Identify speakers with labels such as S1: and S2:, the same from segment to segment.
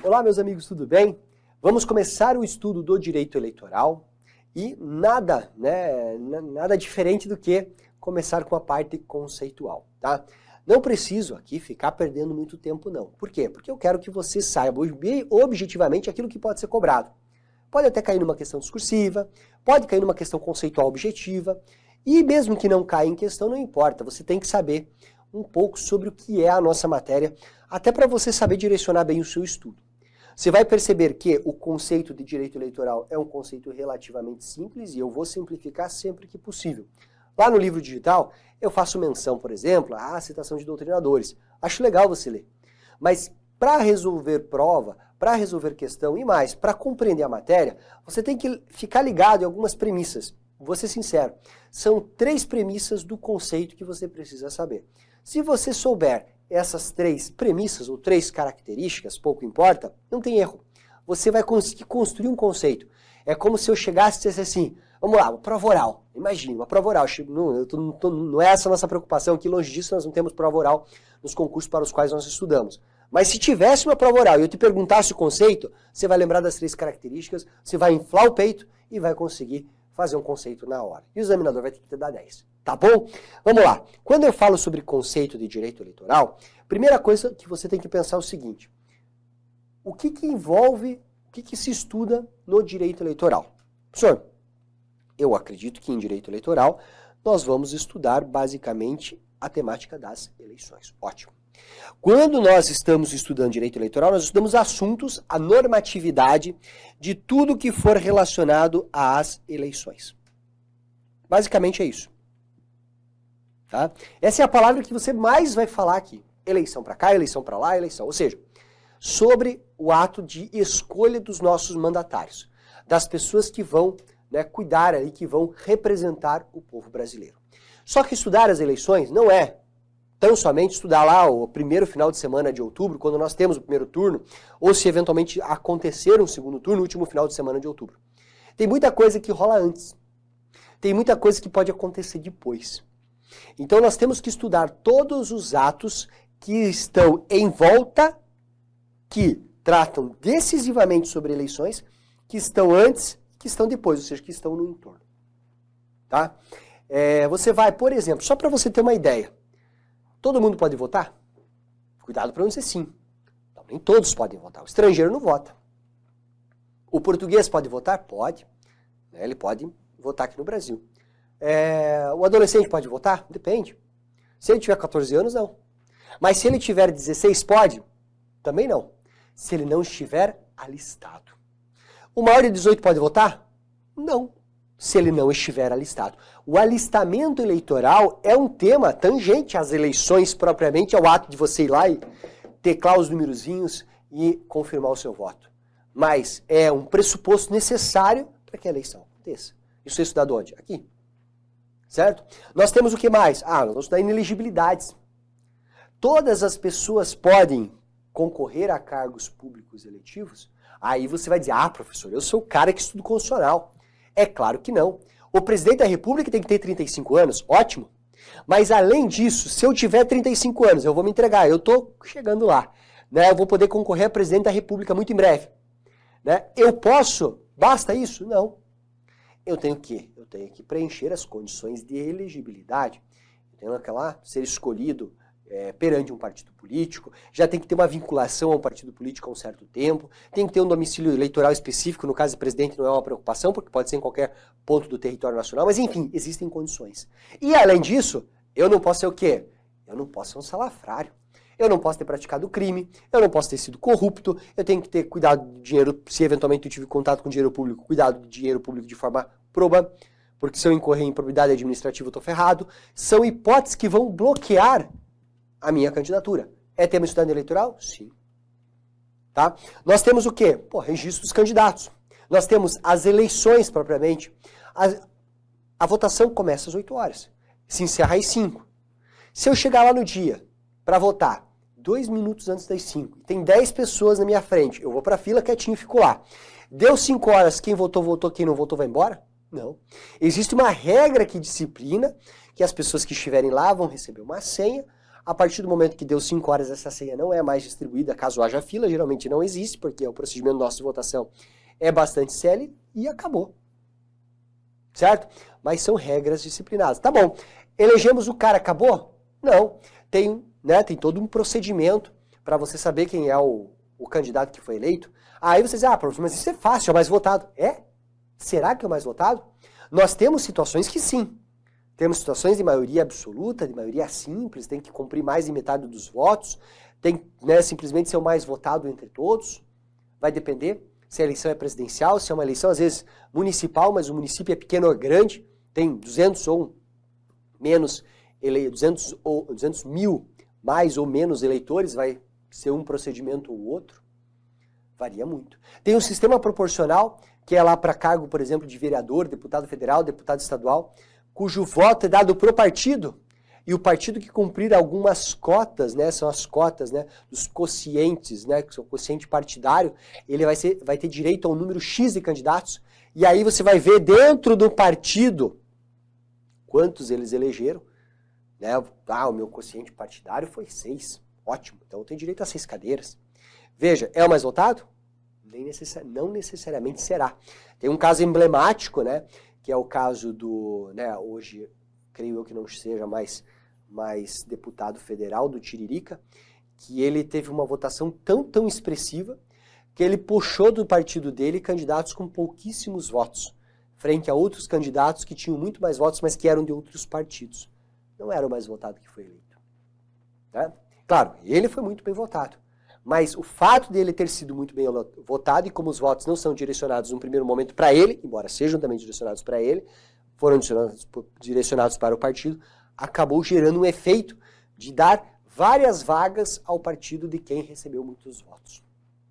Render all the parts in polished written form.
S1: Olá, meus amigos, tudo bem? Vamos começar o estudo do direito eleitoral e nada diferente do que começar com a parte conceitual, tá? Não preciso aqui ficar perdendo muito tempo, não. Por quê? Porque eu quero que você saiba objetivamente aquilo que pode ser cobrado. Pode até cair numa questão discursiva, pode cair numa questão conceitual objetiva, e mesmo que não caia em questão, não importa, você tem que saber um pouco sobre o que é a nossa matéria, até para você saber direcionar bem o seu estudo. Você vai perceber que o conceito de direito eleitoral é um conceito relativamente simples e eu vou simplificar sempre que possível. Lá no livro digital, eu faço menção, por exemplo, à citação de doutrinadores. Acho legal você ler. Mas para resolver prova, para resolver questão e mais, para compreender a matéria, você tem que ficar ligado em algumas premissas. Vou ser sincero, são 3 premissas do conceito que você precisa saber. Se você souber essas 3 premissas ou 3 características, pouco importa, não tem erro. Você vai conseguir construir um conceito. É como se eu chegasse e dissesse assim, vamos lá, uma prova oral. Imagina, uma prova oral. Não é essa a nossa preocupação, que longe disso nós não temos prova oral nos concursos para os quais nós estudamos. Mas se tivesse uma prova oral e eu te perguntasse o conceito, você vai lembrar das 3 características, você vai inflar o peito e vai conseguir fazer um conceito na hora. E o examinador vai ter que te dar 10. Tá bom? Vamos lá. Quando eu falo sobre conceito de direito eleitoral, primeira coisa que você tem que pensar é o seguinte. O que envolve, o que se estuda no direito eleitoral? Professor, eu acredito que em direito eleitoral nós vamos estudar basicamente a temática das eleições. Ótimo. Quando nós estamos estudando direito eleitoral, nós estudamos assuntos, a normatividade de tudo que for relacionado às eleições. Basicamente é isso. Tá? Essa é a palavra que você mais vai falar aqui. Eleição para cá, eleição para lá, eleição. Ou seja, sobre o ato de escolha dos nossos mandatários, das pessoas que vão cuidar ali, que vão representar o povo brasileiro. Só que estudar as eleições não é tão somente estudar lá o primeiro final de semana de outubro, quando nós temos o primeiro turno, ou se eventualmente acontecer um segundo turno, no último final de semana de outubro. Tem muita coisa que rola antes. Tem muita coisa que pode acontecer depois. Então nós temos que estudar todos os atos que estão em volta, que tratam decisivamente sobre eleições, que estão antes, que estão depois, ou seja, que estão no entorno. Tá? Você vai, por exemplo, só para você ter uma ideia, todo mundo pode votar? Cuidado para não dizer sim. Não, nem todos podem votar. O estrangeiro não vota. O português pode votar? Pode. Ele pode votar aqui no Brasil. O adolescente pode votar? Depende. Se ele tiver 14 anos, não. Mas se ele tiver 16, pode? Também não. Se ele não estiver alistado. O maior de 18 pode votar? Não. Se ele não estiver alistado. O alistamento eleitoral é um tema tangente às eleições propriamente, ao ato de você ir lá e teclar os numerozinhos e confirmar o seu voto. Mas é um pressuposto necessário para que a eleição aconteça. Isso é estudado onde? Aqui. Certo? Nós temos o que mais? Nós vamos estudar inelegibilidades. Todas as pessoas podem concorrer a cargos públicos eletivos? Aí você vai dizer, professor, eu sou o cara que estuda constitucional. É claro que não. O presidente da República tem que ter 35 anos, ótimo. Mas além disso, se eu tiver 35 anos, eu vou me entregar, eu estou chegando lá. Eu vou poder concorrer a presidente da República muito em breve. Eu posso? Basta isso? Não. Eu tenho que preencher as condições de elegibilidade. Eu tenho que ser escolhido perante um partido político, já tem que ter uma vinculação a um partido político há um certo tempo, tem que ter um domicílio eleitoral específico, no caso do presidente não é uma preocupação, porque pode ser em qualquer ponto do território nacional, mas enfim, existem condições. E além disso, eu não posso ser o quê? Eu não posso ser um salafrário. Eu não posso ter praticado crime, eu não posso ter sido corrupto, eu tenho que ter cuidado do dinheiro, se eventualmente eu tive contato com dinheiro público, cuidado do dinheiro público de forma proba, porque se eu incorrer em improbidade administrativa eu estou ferrado. São hipóteses que vão bloquear a minha candidatura. É tema estudante eleitoral? Sim. Tá? Nós temos o quê? Registro dos candidatos. Nós temos as eleições propriamente. A votação começa às 8 horas. Se encerra às 5. Se eu chegar lá no dia para votar 2 minutos antes das 5, tem 10 pessoas na minha frente, eu vou para a fila quietinho e fico lá. Deu 5 horas, quem votou, votou, quem não votou vai embora? Não. Existe uma regra que disciplina que as pessoas que estiverem lá vão receber uma senha, A partir do momento que deu 5 horas, essa senha não é mais distribuída, caso haja fila, geralmente não existe, porque o procedimento nosso de votação é bastante célere e acabou. Certo? Mas são regras disciplinadas. Tá bom, elegemos o cara, acabou? Não. Tem todo um procedimento para você saber quem é o candidato que foi eleito. Aí você diz, professor, mas isso é fácil, é o mais votado. É? Será que é o mais votado? Nós temos situações que sim. Temos situações de maioria absoluta, de maioria simples, tem que cumprir mais de metade dos votos, tem simplesmente ser o mais votado entre todos. Vai depender se a eleição é presidencial, se é uma eleição às vezes municipal, mas o município é pequeno ou grande, tem 200 ou menos, 200 mil mais ou menos eleitores, vai ser um procedimento ou outro. Varia muito. Tem um sistema proporcional, que é lá para cargo, por exemplo, de vereador, deputado federal, deputado estadual, cujo voto é dado pro partido, e o partido que cumprir algumas cotas, são as cotas, dos quocientes, que são o quociente partidário, ele vai ter direito a um número X de candidatos, e aí você vai ver dentro do partido quantos eles elegeram. O meu quociente partidário foi 6, ótimo, então eu tenho direito a 6 cadeiras. Veja, é o mais votado? Não necessariamente será. Tem um caso emblemático, que é o caso do, hoje, creio eu que não seja mais deputado federal, do Tiririca, que ele teve uma votação tão expressiva que ele puxou do partido dele candidatos com pouquíssimos votos, frente a outros candidatos que tinham muito mais votos, mas que eram de outros partidos. Não era o mais votado que foi eleito. Claro, ele foi muito bem votado. Mas o fato dele ter sido muito bem votado, e como os votos não são direcionados no primeiro momento para ele, embora sejam também direcionados para ele, foram direcionados para o partido, acabou gerando um efeito de dar várias vagas ao partido de quem recebeu muitos votos.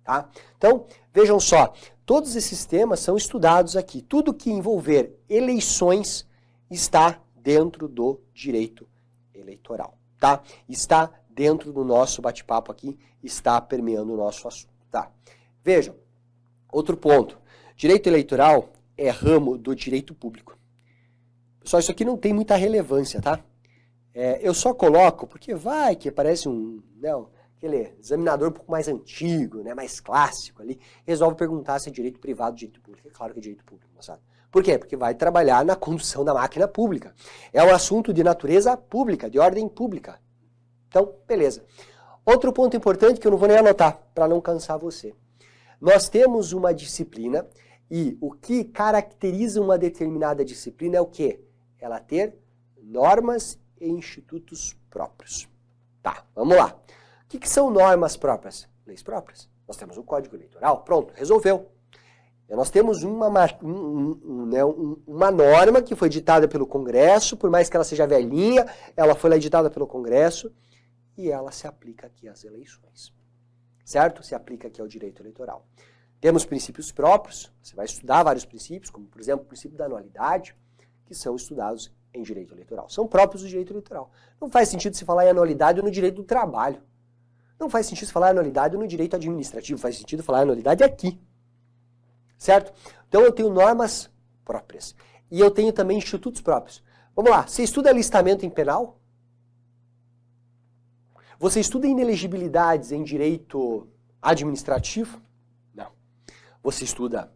S1: Tá? Então, vejam só, todos esses temas são estudados aqui. Tudo que envolver eleições está dentro do direito eleitoral. Tá? Está dentro do nosso bate-papo aqui, está permeando o nosso assunto. Tá? Vejam, outro ponto. Direito eleitoral é ramo do direito público. Pessoal, isso aqui não tem muita relevância, tá? Eu só coloco, porque vai que parece aquele examinador um pouco mais antigo, mais clássico ali, resolve perguntar se é direito privado ou direito público. É claro que é direito público, moçada. Por quê? Porque vai trabalhar na condução da máquina pública. É um assunto de natureza pública, de ordem pública. Então, beleza. Outro ponto importante que eu não vou nem anotar, para não cansar você. Nós temos uma disciplina e o que caracteriza uma determinada disciplina é o quê? Ela ter normas e institutos próprios. Tá, vamos lá. O que são normas próprias? Leis próprias. Nós temos o Código Eleitoral, pronto, resolveu. E nós temos uma norma que foi ditada pelo Congresso, por mais que ela seja velhinha, ela foi lá ditada pelo Congresso, e ela se aplica aqui às eleições. Certo? Se aplica aqui ao direito eleitoral. Temos princípios próprios, você vai estudar vários princípios, como por exemplo o princípio da anualidade, que são estudados em direito eleitoral. São próprios do direito eleitoral. Não faz sentido se falar em anualidade no direito do trabalho. Não faz sentido se falar em anualidade no direito administrativo. Faz sentido falar em anualidade aqui. Certo? Então eu tenho normas próprias. E eu tenho também institutos próprios. Vamos lá, você estuda alistamento em penal? Você estuda inelegibilidades em direito administrativo? Não. Você estuda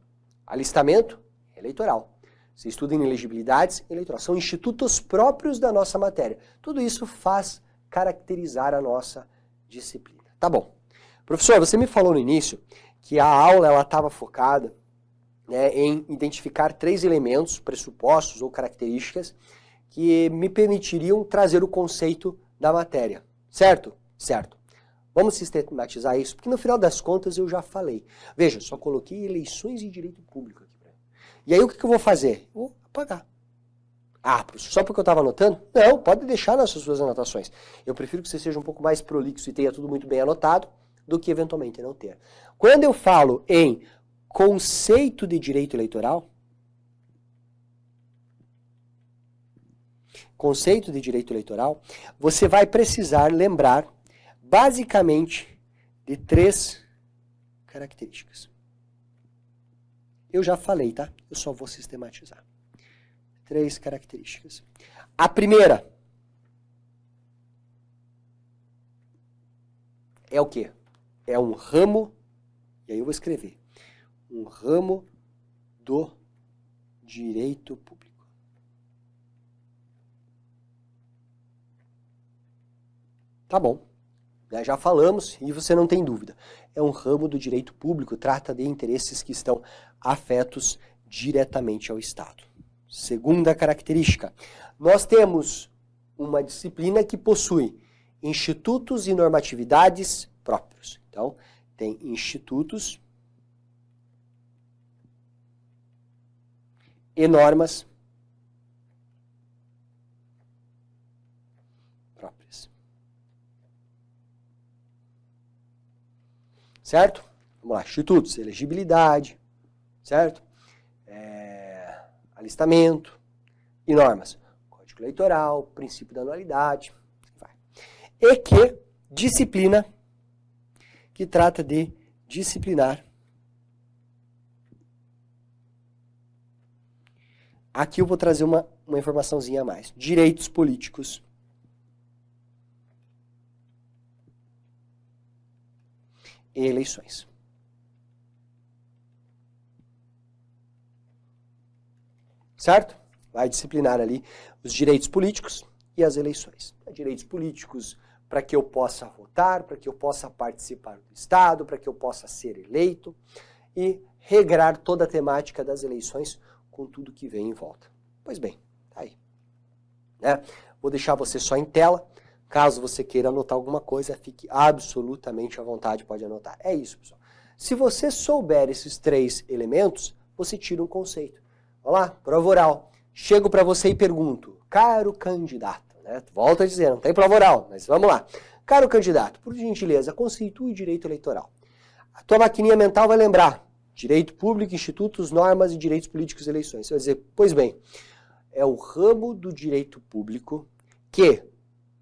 S1: alistamento eleitoral. Você estuda inelegibilidades eleitoral. São institutos próprios da nossa matéria. Tudo isso faz caracterizar a nossa disciplina. Tá bom. Professor, você me falou no início que a aula estava focada em identificar 3 elementos, pressupostos ou características que me permitiriam trazer o conceito da matéria. Certo? Certo. Vamos sistematizar isso, porque no final das contas eu já falei. Veja, só coloquei eleições e direito público aqui. E aí o que eu vou fazer? Vou apagar. Ah, professor, só porque eu estava anotando? Não, pode deixar nas suas anotações. Eu prefiro que você seja um pouco mais prolixo e tenha tudo muito bem anotado, do que eventualmente não ter. Quando eu falo em conceito de direito eleitoral, você vai precisar lembrar basicamente de 3 características. Eu já falei, tá? Eu só vou sistematizar. 3 características. A primeira, é o quê? É um ramo, e aí eu vou escrever, um ramo do direito público. Tá bom, já falamos e você não tem dúvida. É um ramo do direito público, trata de interesses que estão afetos diretamente ao Estado. Segunda característica, nós temos uma disciplina que possui institutos e normatividades próprios. Então, tem institutos e normas próprias. Certo? Vamos lá, institutos, elegibilidade, certo? Alistamento e normas. Código Eleitoral, princípio da anualidade. Vai. E que disciplina que trata de disciplinar. Aqui eu vou trazer uma informaçãozinha a mais. Direitos políticos. E eleições. Certo? Vai disciplinar ali os direitos políticos e as eleições. Direitos políticos para que eu possa votar, para que eu possa participar do Estado, para que eu possa ser eleito e regrar toda a temática das eleições com tudo que vem em volta. Pois bem, tá aí. Né? Vou deixar você só em tela. Caso você queira anotar alguma coisa, fique absolutamente à vontade, pode anotar. É isso, pessoal. Se você souber esses 3 elementos, você tira um conceito. Vamos lá, prova oral. Chego para você e pergunto, caro candidato, né? Volto a dizer, não tem prova oral, mas vamos lá. Caro candidato, por gentileza, conceitue direito eleitoral. A tua maquininha mental vai lembrar direito público, institutos, normas e direitos políticos e eleições. Você vai dizer, pois bem, é o ramo do direito público que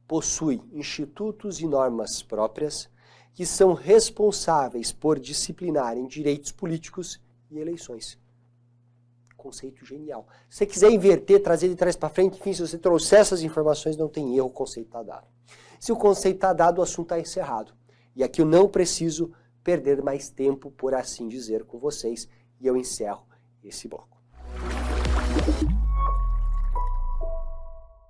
S1: possui institutos e normas próprias que são responsáveis por disciplinarem direitos políticos e eleições. Conceito genial. Se você quiser inverter, trazer de trás para frente, enfim, se você trouxer essas informações, não tem erro, o conceito está dado. Se o conceito está dado, o assunto está encerrado. E aqui eu não preciso perder mais tempo, por assim dizer, com vocês, e eu encerro esse bloco.